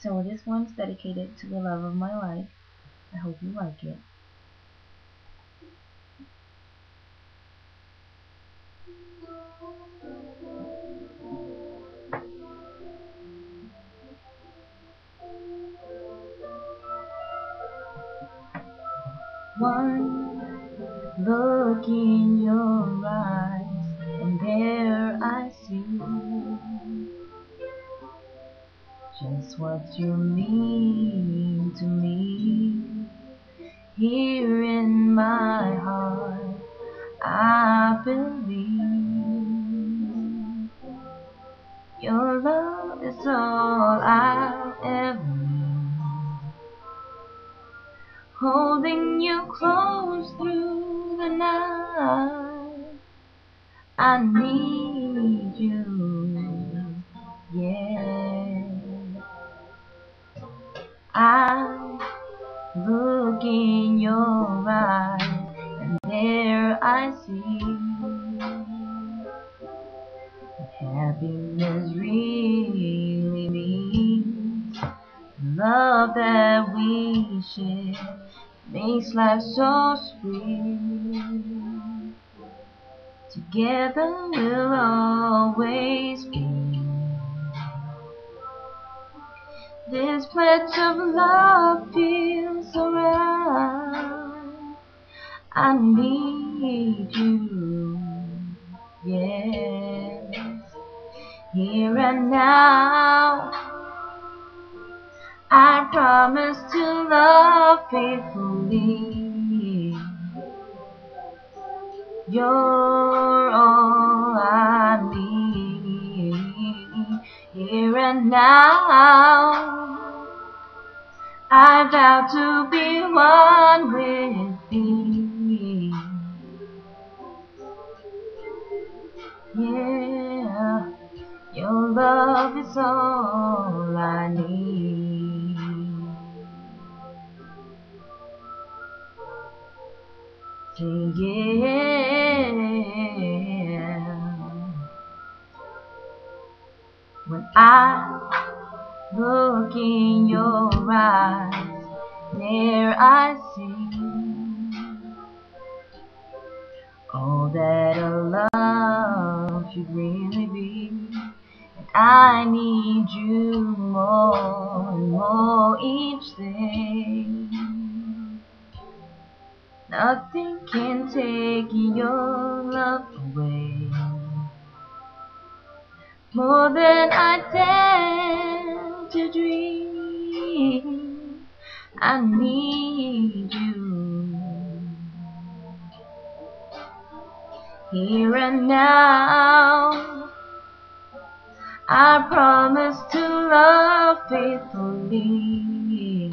So this one's dedicated to the love of my life. I hope you like it. One look in your eyes, and there I see just what you mean to me. Here in my heart, I believe your love is all I'll ever need. Holding you close through the night, I need you, yeah. I look in your eyes, and there I see what happiness really means. Love that we share makes life so sweet. Together we'll always be. This pledge of love feels so right. I need you, yes. Here and now, I promise to love faithfully. You're all I need. Here and now, I vow to be one with thee. Yeah, your love is all I need. Say yeah. When I look in your eyes, there I see all that a love should really be. And I need you more and more each day. Nothing can take your love away, more than I dare to dream. I need you here and now. I promise to love faithfully.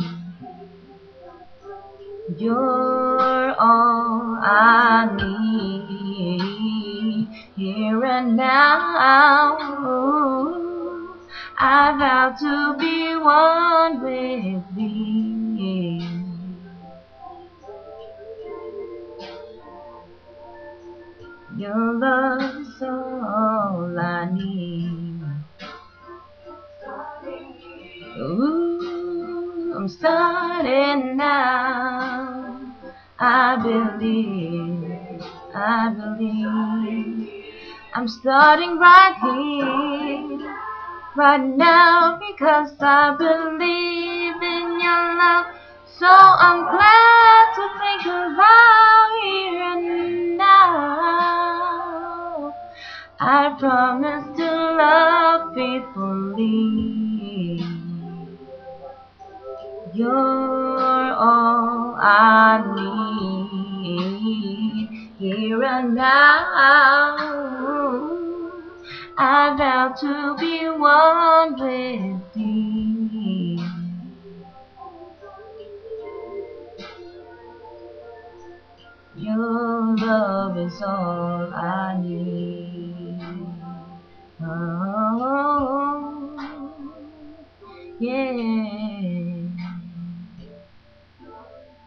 You're all I need here and now. I vow to be one with thee. Your love is all I need. Ooh, I'm starting now. I believe I'm starting right here, right now, because I believe in your love. So I'm glad to think about here and now. I promise to love faithfully. You're all I need here and now. I vow to be one with thee. Your love is all I need. Oh, yeah.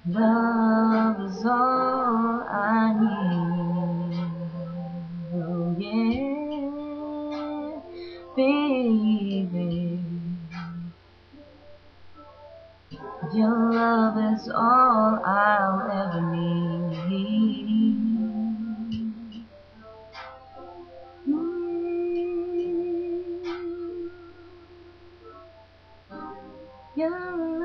Love is all I need. Oh, yeah, baby. love is all I'll ever need. Your